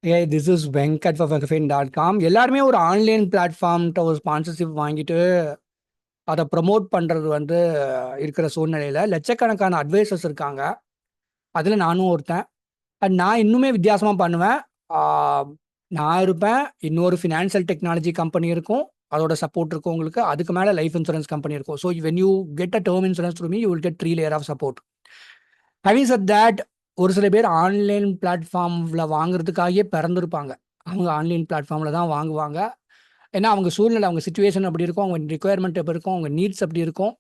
Hey, this is Venkat for Venkafin.com. எல்லாருமே ஒரு online பிளாட்ஃபார்ம்கிட்ட ஒரு ஸ்பான்சர்ஷிப் வாங்கிட்டு அதை ப்ரமோட் பண்ணுறது இருக்கிற சூழ்நிலையில் லட்சக்கணக்கான அட்வைசர்ஸ் இருக்காங்க. அதில் நானும் ஒருத்தன். நான் இன்னுமே வித்தியாசமாக பண்ணுவேன். ஆஹ், நான் இருப்பேன், இன்னொரு ஃபினான்ஷியல் டெக்னாலஜி கம்பெனி இருக்கும், அதோட சப்போர்ட் இருக்கும் உங்களுக்கு. அதுக்கு மேலே லைஃப் இன்சூரன்ஸ் கம்பெனி இருக்கும். So when you get a term insurance through me you will get 3 layer of support. Having said that ஒரு சில பேர் ஆன்லைன் பிளாட்ஃபார்மில் வாங்குறதுக்காகவே பிறந்திருப்பாங்க. அவங்க ஆன்லைன் பிளாட்ஃபார்மில் தான் வாங்குவாங்க. ஏன்னா அவங்க சூழ்நிலை, அவங்க சுச்சுவேஷன் அப்படி இருக்கும், அவங்க ரிக்குயர்மெண்ட் எப்படி இருக்கும், அவங்க நீட்ஸ் அப்படி இருக்கும்.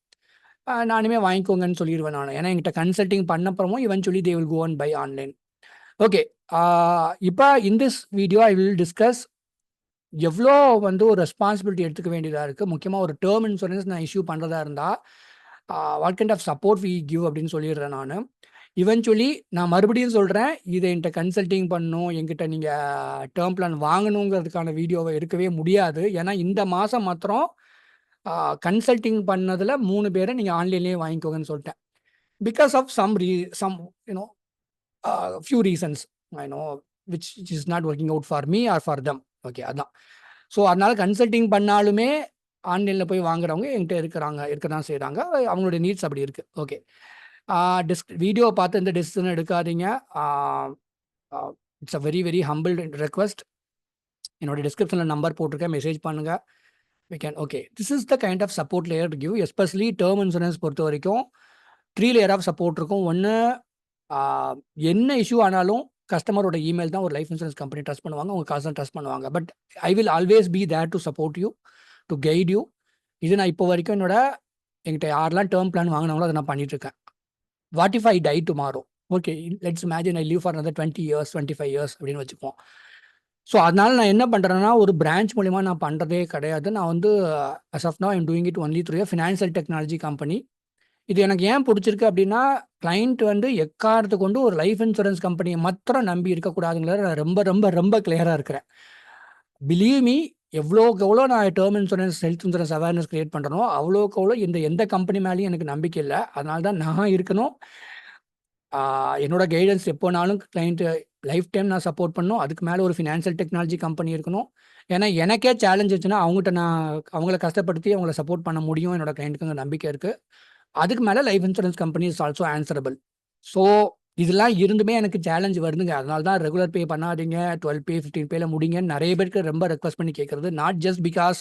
நானுமே வாங்கிக்கோங்கன்னு சொல்லிடுவேன் நான். ஏன்னா என்கிட்ட கன்சல்டிங் பண்ணப்புறமும் eventually they will go and buy online. Okay, இப்போ in this video I will discuss எவ்வளோ ஒரு ரெஸ்பான்சிபிலிட்டி எடுத்துக்க வேண்டியதாக இருக்குது. முக்கியமாக ஒரு டேர்ம் இன்சூரன்ஸ் நான் இஷ்யூ பண்ணுறதா இருந்தால் what kind of support we give அப்படின்னு சொல்லிடுறேன் நான். இவென்ச்சுவலி நான் மறுபடியும் சொல்கிறேன், இதை என்கிட்ட கன்சல்டிங் பண்ணணும், என்கிட்ட நீங்கள் டேர்ம் பிளான் வாங்கணுங்கிறதுக்கான வீடியோவை எடுக்கவே முடியாது. ஏன்னா இந்த மாதம் மாத்திரம் கன்சல்டிங் பண்ணதில் 3 பேரை நீங்கள் ஆன்லைன்லேயே வாங்கிக்கோங்கன்னு சொல்லிட்டேன். Because of some you know few reasons I know which is not working out for me or for them. Okay, அதான். ஸோ அதனால் கன்சல்டிங் பண்ணாலுமே ஆன்லைனில் போய் வாங்குறவங்க என்கிட்ட இருக்க தான் செய்கிறாங்க. அவங்களுடைய நீட்ஸ் அப்படி இருக்குது. ஓகே, வீடியோ பார்த்து இந்த டெசிஷன் எடுக்காதீங்க. It's a very very humble request. என்னோட டிஸ்கிரிப்ஷனில் நம்பர் போட்டிருக்கேன், மெசேஜ் பண்ணுங்கள். we can okay, this is the kind of support layer to give, especially term insurance பொறுத்த வரைக்கும் 3 layer of support இருக்கும். ஒன்று, என்ன இஷ்யூ ஆனாலும் கஸ்டமரோட இமெயில் தான் ஒரு லைஃப் இன்சூரன்ஸ் கம்பெனி ட்ரஸ்ட் பண்ணுவாங்க, உங்கள் காசு ட்ரஸ்ட் பண்ணுவாங்க. But I will always be there to support you, to guide you. இது நான் இப்போ வரைக்கும் என்கிட்ட யாரெல்லாம் டேர்ம் பிளான் வாங்கினாங்களோ அதை நான் பண்ணிட்டு இருக்கேன். What if I die tomorrow? Okay, let's imagine I live for another 20 years 25 years அப்படின்னு வச்சுப்போம். ஸோ அதனால நான் என்ன பண்ணுறேன்னா, ஒரு பிரான்ச் மூலிமா நான் பண்ணுறதே கிடையாது. நான் as of now I'm doing it only through a financial technology company. இது எனக்கு ஏன் பிடிச்சிருக்கு அப்படின்னா, கிளைண்ட் எக்காரத்தை கொண்டு ஒரு லைஃப் இன்சூரன்ஸ் கம்பெனியை மாத்திரம் நம்பி இருக்கக்கூடாதுங்கிறத நான் ரொம்ப ரொம்ப ரொம்ப கிளியராக இருக்கிறேன். பிலீவ் மீ, எவ்வளோக்கு எவ்வளோ நான் term insurance health insurance awareness create பண்ணுறனோ அவ்வளோக்கு எவ்வளோ எந்த கம்பெனி மேலேயும் எனக்கு நம்பிக்கை இல்லை. அதனால தான் நான் இருக்கணும். என்னோட கைடன்ஸ் எப்போனாலும் கிளைண்ட் லைஃப் டைம் நான் சப்போர்ட் பண்ணணும். அதுக்கு மேலே ஒரு ஃபினான்ஷியல் டெக்னாலஜி கம்பெனி இருக்கணும். ஏன்னா எனக்கே சேலஞ்ச் வச்சுன்னா அவங்கள கஷ்டப்படுத்தி அவங்கள சப்போர்ட் பண்ண முடியும். என்னோட கிளைண்ட்டுக்கு நம்பிக்கை இருக்குது. அதுக்கு மேலே life insurance company is also answerable. So இதெல்லாம் இருந்துமே எனக்கு சேலஞ்ச் வருதுங்க. அதனால தான் ரெகுலர் பே பண்ணாதீங்க, 12 பே 15 பேல முடிங்கன்னு நிறைய பேருக்கு ரொம்ப ரெக்வஸ்ட் பண்ணி கேட்குறது. Not just because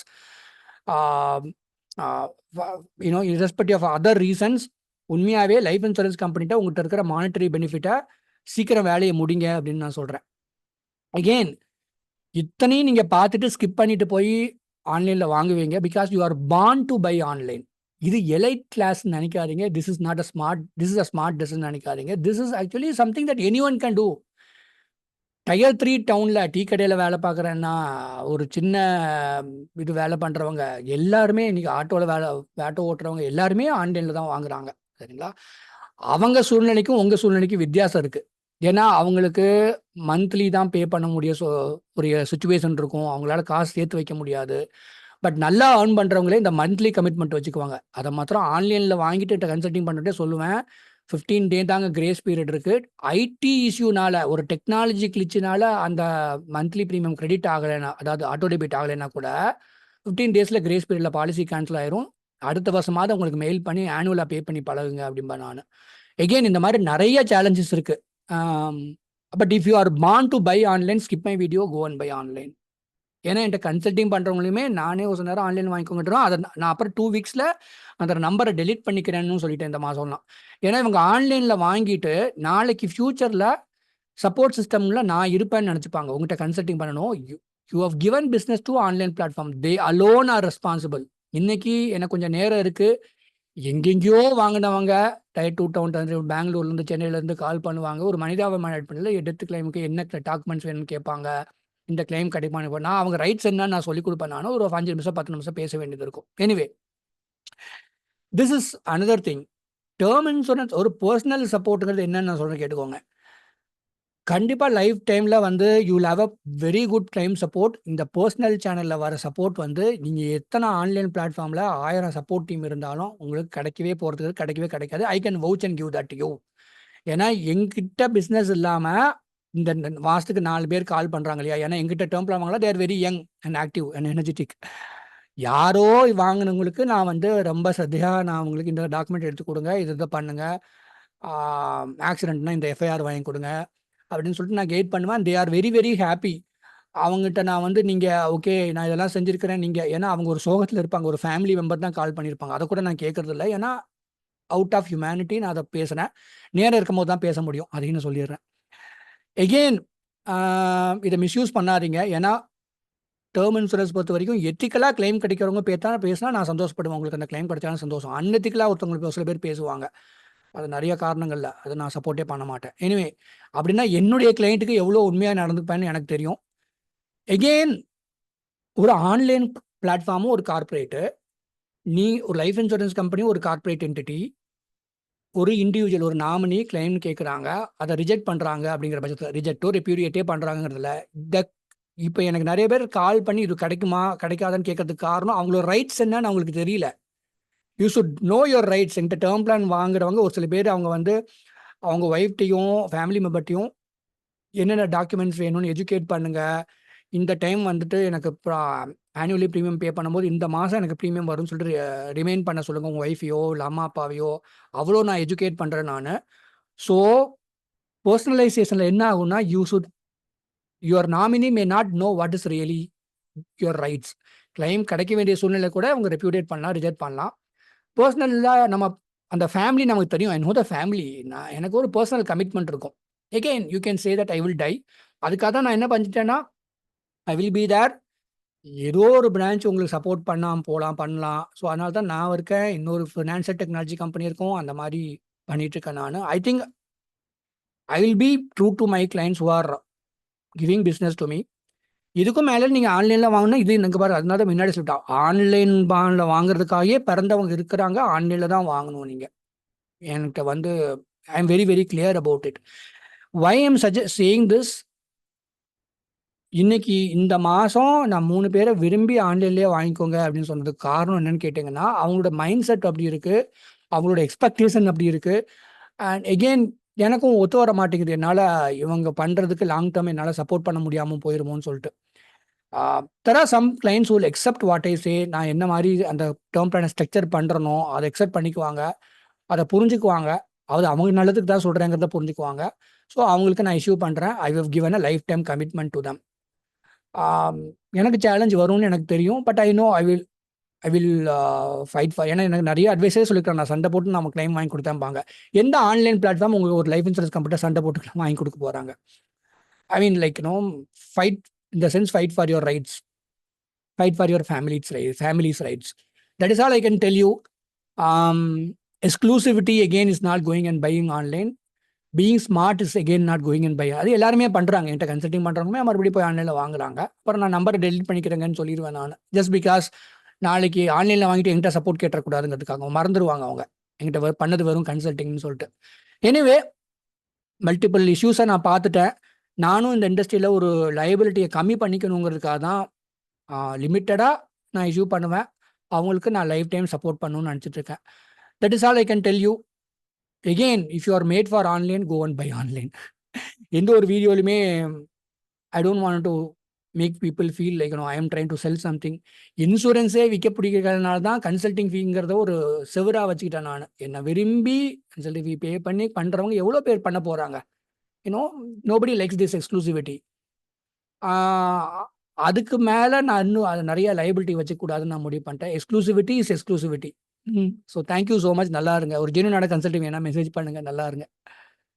irrespective of other reasons. உண்மையாகவே லைஃப் இன்சூரன்ஸ் கம்பெனிட்ட உங்கள்கிட்ட இருக்கிற மானிட்டரி பெனிஃபிட்டை சீக்கிரம் வேலையை முடிங்க அப்படின்னு நான் சொல்கிறேன். அகெயின், இத்தனையும் நீங்கள் பார்த்துட்டு ஸ்கிப் பண்ணிட்டு போய் ஆன்லைனில் வாங்குவீங்க. Because you are born to buy online. இது எலைட் கிளாஸ் நினைக்காதீங்க. This is a smart decision நினைக்காதீங்க. This is actually something that any one can do. Tier 3 டவுனில் டீ கடையில் வேலை பார்க்குறேன்னா, ஒரு சின்ன இது வேலை பண்ணுறவங்க எல்லாருமே இன்னைக்கு ஆட்டோ ஓட்டுறவங்க எல்லாருமே ஆன்லைனில் தான் வாங்குறாங்க. சரிங்களா? அவங்க சூழ்நிலைக்கும் உங்கள் சூழ்நிலைக்கும் வித்தியாசம் இருக்குது. ஏன்னா அவங்களுக்கு மந்த்லி தான் பே பண்ண ஒரு சுச்சுவேஷன் இருக்கும். அவங்களால காசு சேர்த்து வைக்க முடியாது. பட் நல்லா ஏர்ன் பண்ணுறவங்களே இந்த மந்த்லி கமிட்மெண்ட் வச்சுக்குவாங்க. அதை மாத்திரம் ஆன்லைனில் வாங்கிட்டு கன்சல்டிங் பண்ணிட்டே சொல்லுவேன், 15 டே தாங்க கிரேஸ் பீரியட் இருக்குது. ஐடி இஷ்யூனால, ஒரு டெக்னாலஜி கிளிச்சினால அந்த மந்த்லி ப்ரீமியம் கிரெடிட் ஆகலைன்னா, அதாவது ஆட்டோ டெபிட் ஆகலைன்னா கூட 15 டேஸில் கிரேஸ் பீரியடில் பாலிசி கேன்சல் ஆயிரும். அடுத்த வருஷமாவது உங்களுக்கு மெயில் பண்ணி ஆனுவலாக பே பண்ணி பழகுங்க அப்படின்பா நான். எகெயின் இந்த மாதிரி நிறைய சேலஞ்சஸ் இருக்குது. But if you are born to buy online, skip my video, go and buy online. ஏன்னா என்கிட்ட கன்சல்டிங் பண்ணுறவங்களையுமே நானே ஒரு நேரம் ஆன்லைன் வாங்கிக்கோங்கன்றோம். அதை நான் அப்புறம் 2 வீக்ஸில் அந்த நம்பரை டெலிட் பண்ணிக்கிறேன்னு சொல்லிட்டேன் இந்த மாதம்லாம். ஏன்னா இவங்க ஆன்லைனில் வாங்கிட்டு நாளைக்கு ஃப்யூச்சரில் சப்போர்ட் சிஸ்டமில் நான் இருப்பேன்னு நினச்சிப்பாங்க. உங்கள்கிட்ட கன்சல்டிங் பண்ணணும். You have given business to online platform, they alone are responsible. இன்னைக்கு எனக்கு கொஞ்சம் நேரம் இருக்குது. எங்கெங்கேயோ வாங்கினவங்க Tier 2 டவுன், பெங்களூர்லேருந்து சென்னையிலேருந்து கால் பண்ணுவாங்க. ஒரு மனிதாபிமான அடிப்படையில் டெத் கிளைமுக்கு என்ன டாக்குமெண்ட்ஸ் வேணும்னு கேட்பாங்க. இந்த கிளைம் கிடைப்பானு நான் அவங்க ரைட்ஸ் என்னன்னு நான் சொல்லிக் கொடுப்பேன். நானும் ஒரு 5 நிமிஷம் 10 நிமிஷம் பேச வேண்டியது இருக்கும். Anyway, this is another thing. Term insurance ஒரு பர்சனல் சப்போர்ட்டுங்கிறது என்னன்னு நான் சொல்கிறேன், கேட்டுக்கோங்க. கண்டிப்பாக லைஃப் டைமில் you will have a very good claim support. இந்த பர்சனல் சேனலில் வர சப்போர்ட் நீங்கள் எத்தனை ஆன்லைன் பிளாட்ஃபார்மில் 1000 சப்போர்ட் டீம் இருந்தாலும் உங்களுக்கு கிடைக்கவே கிடைக்காது. I can vouch and give that you. ஏன்னா எங்கிட்ட பிஸ்னஸ் இல்லாமல் இந்த மாதத்துக்கு 4 பேர் கால் பண்ணுறாங்க இல்லையா, ஏன்னா எங்கிட்ட டேர்ம் பிளான் வாங்கலாம், they're very young and active and energetic. யாரோ வாங்கினவங்களுக்கு நான் வந்து ரொம்ப சத்தியாக நான் உங்களுக்கு இந்த டாக்குமெண்ட் எடுத்து கொடுங்க, இதை பண்ணுங்க, ஆக்சிடென்ட்னா இந்த எஃப்ஐஆர் வாங்கி கொடுங்க அப்படின்னு சொல்லிட்டு நான் கைட் பண்ணுவேன். They are very very happy. அவங்ககிட்ட நான் வந்து நீங்கள் ஓகே நான் இதெல்லாம் செஞ்சுருக்கிறேன் நீங்கள், ஏன்னா அவங்க ஒரு சோகத்தில் இருப்பாங்க, ஒரு ஃபேமிலி மெம்பர் தான் கால் பண்ணியிருப்பாங்க, அதை கூட நான் கேட்கறது இல்லை, ஏன்னா அவுட் ஆஃப் ஹியூமனிட்டி நான் அதை பேசுகிறேன், நேரம் இருக்கும் போது தான் பேச முடியும், அதையும் சொல்லிடுறேன். எகெயின் இதை மிஸ்யூஸ் பண்ணாதீங்க, ஏன்னா டேர்ம் இன்சூரன்ஸ் பொறுத்த வரைக்கும் எத்திக்கலாக கிளைம் கிடைக்கிறவங்க பேசினா நான் சந்தோஷப்படுவேன், உங்களுக்கு அந்த கிளைம் கிடைச்சாலும் சந்தோஷம். அன்எத்திக்கலாக ஒருத்தவங்களுக்கு சில பேர் பேசுவாங்க, அது நிறைய காரணங்கள்ல, அதை நான் சப்போர்ட்டே பண்ண மாட்டேன். எனிவே அப்படின்னா என்னுடைய கிளைண்ட்டுக்கு எவ்வளோ உண்மையாக நடந்துப்பேன்னு எனக்கு தெரியும். எகெயின் ஒரு ஆன்லைன் பிளாட்ஃபார்மும் ஒரு கார்பரேட்டு, நீ ஒரு லைஃப் இன்சூரன்ஸ் கம்பெனி ஒரு கார்பரேட் என்டிட்டி, ஒரு இண்டிவிஜுவல் ஒரு நாமினி கிளைம் கேட்குறாங்க, அதை ரிஜெக்ட் பண்ணுறாங்க அப்படிங்கிற பட்சத்தில் ரிஜெக்டோ ரெப்யூடியேட்டே பண்ணுறாங்கிறதுல இப்போ எனக்கு நிறைய பேர் கால் பண்ணி இது கிடைக்குமா கிடைக்காதான்னு கேட்கறதுக்கு காரணம் அவங்களோட ரைட்ஸ் என்னன்னு அவங்களுக்கு தெரியல. You should know your rights. என்கிட்ட டேர்ம் பிளான் வாங்குறவங்க ஒரு சில பேர் அவங்க வந்து அவங்க ஒய்ஃப்டையும் ஃபேமிலி மெம்பர்ட்டையும் என்னென்ன டாக்குமெண்ட்ஸ் வேணும்னு எஜுகேட் பண்ணுங்க, இந்த டைம் வந்துட்டு எனக்கு ஆனுவலி ப்ரீமியம் பே பண்ணும்போது இந்த மாதம் எனக்கு ப்ரீமியம் வரும்னு சொல்லிட்டு ரிமைண்ட் பண்ண சொல்லுங்கள் உங்கள் ஒய்ஃபையோ இல்லை அம்மா அப்பாவையோ, அவ்வளோ நான் எஜுகேட் பண்ணுறேன் நான். ஸோ பர்சனலைசேஷனில் என்ன ஆகும்னா your nominee may not know what is really your rights. Claim கிடைக்க வேண்டிய சூழ்நிலை கூட அவங்க ரெப்யூடேட் பண்ணலாம், ரிஜெக்ட் பண்ணலாம். பர்சனலாக நம்ம அந்த ஃபேமிலி நமக்கு தெரியும், ஐ நோ த ஃபேமிலி, நான் எனக்கு ஒரு பர்சனல் கமிட்மெண்ட் இருக்கும். Again you can say that I will tie. அதுக்காக தான் நான் என்ன பண்ணிட்டேன்னா ஐ வில் பி தேர். ஏதோ ஒரு பிரான்ச் உங்களுக்கு சப்போர்ட் பண்ணலாம். ஸோ அதனால தான் நான் இருக்கேன், இன்னொரு ஃபினான்ஷியல் டெக்னாலஜி கம்பெனி இருக்கும், அந்த மாதிரி பண்ணிட்டு இருக்கேன் நான். I think I will be true to my clients who are giving business to me. இதுக்கும் மேலே நீங்கள் ஆன்லைனில் வாங்கினா இது எனக்கு பாரு, அதனால தான் முன்னாடி சொல்லிட்டா ஆன்லைன் பானில் வாங்குறதுக்காகவே பிறந்தவங்க இருக்கிறாங்க, ஆன்லைனில் தான் வாங்கணும். நீங்கள் என்கிட்ட வந்து I am very very clear about it. Why am saying this, இன்னைக்கு இந்த மாதம் நான் 3 பேரை விரும்பி ஆன்லைன்லேயே வாங்கிக்கோங்க அப்படின்னு சொன்னதுக்கு காரணம் என்னன்னு கேட்டிங்கன்னா, அவங்களோட மைண்ட் செட் அப்படி இருக்குது, அவங்களோட எக்ஸ்பெக்டேஷன் அப்படி இருக்குது. அண்ட் எகெயின் எனக்கும் ஒத்து வர மாட்டேங்குது, என்னால் இவங்க பண்ணுறதுக்கு லாங் டேர்ம் என்னால் சப்போர்ட் பண்ண முடியாமல் போயிருமோன்னு சொல்லிட்டு. There are some clients will accept what I say. நான் என்ன மாதிரி அந்த டேர்ம் பிளானை ஸ்ட்ரக்சர் பண்ணுறனோ அதை எக்ஸப்ட் பண்ணிக்குவாங்க, அதை புரிஞ்சுக்குவாங்க, அது அவங்க நல்லதுக்கு தான் சொல்கிறேங்கிறத புரிஞ்சுக்குவாங்க. ஸோ அவங்களுக்கு நான் இஷ்யூ பண்ணுறேன். I have given a lifetime commitment to them. எனக்கு சேலஞ்ச் வரும்னு எனக்கு தெரியும், but I know I will fight for. ஏன்னா எனக்கு நிறைய அட்வைஸே சொல்லிக்கிறேன், நான் சண்டை போட்டு நம்ம கிளைம் வாங்கி கொடுத்தேன்பாங்க. எந்த ஆன்லைன் பிளாட்ஃபார்ம் உங்களுக்கு ஒரு லைஃப் இன்சூரன்ஸ் கம்பெனியில் சண்டை போட்டு வாங்கி கொடுக்க போகிறாங்க? I mean like fight in the sense fight for your rights, fight for your family's rights. That is all I can tell you. Exclusivity again is not going and buying online. Being smart is again not going and buying. அது எல்லாருமே பண்ணுறாங்க, என்கிட்ட consulting பண்ணுறவங்க மறுபடியும் போய் ஆன்லைனில் வாங்குறாங்க. அப்புறம் நான் நம்பரை டெலிட் பண்ணிக்கிறேங்கன்னு சொல்லிடுவேன் நான், ஜஸ்ட் பிகாஸ் நாளைக்கு ஆன்லைனில் வாங்கிட்டு என்கிட்ட சப்போர்ட் கேட்டக்கூடாதுங்கிறதுக்காக. மறந்துடுவாங்க அவங்க என்கிட்ட பண்ணது வெறும் கன்சல்டிங்னு சொல்லிட்டு. எனிவே மல்டிபிள் இஷ்யூஸை நான் பார்த்துட்டேன். நானும் இந்த இண்டஸ்ட்ரியில் ஒரு லைபிலிட்டியை கம்மி பண்ணிக்கணுங்கிறதுக்காக தான் லிமிட்டடாக நான் இஷ்யூ பண்ணுவேன். அவங்களுக்கு நான் லைஃப் டைம் சப்போர்ட் பண்ணணும்னு நினச்சிட்ருக்கேன். That is all I can tell you. Again if you are made for online, go and buy online. எந்த ஒரு வீடியோலையுமே I don't want to make people feel like I am trying to sell something. இன்சூரன்ஸே விற்க பிடிக்கிறதுனால தான் consulting ஃபீங்கிறத ஒரு செவராக வச்சுக்கிட்டேன் நான். என்னை விரும்பி கன்சல்டிங் ஃபீ பே பண்ணி பண்ணுறவங்க எவ்வளோ பேர் பண்ண போகிறாங்க? nobody likes this exclusivity. அதுக்கு மேலே நான் இன்னும் அது நிறைய லைபிலிட்டி வச்சுக்கூடாதுன்னு நான் முடிவு பண்ணிட்டேன். Exclusivity is exclusivity. So thank you so much. நல்லா இருங்க. ஒரு ஜென்யூனான கன்சல்டிங் வேணால் மெசேஜ் பண்ணுங்கள். நல்லா இருங்க.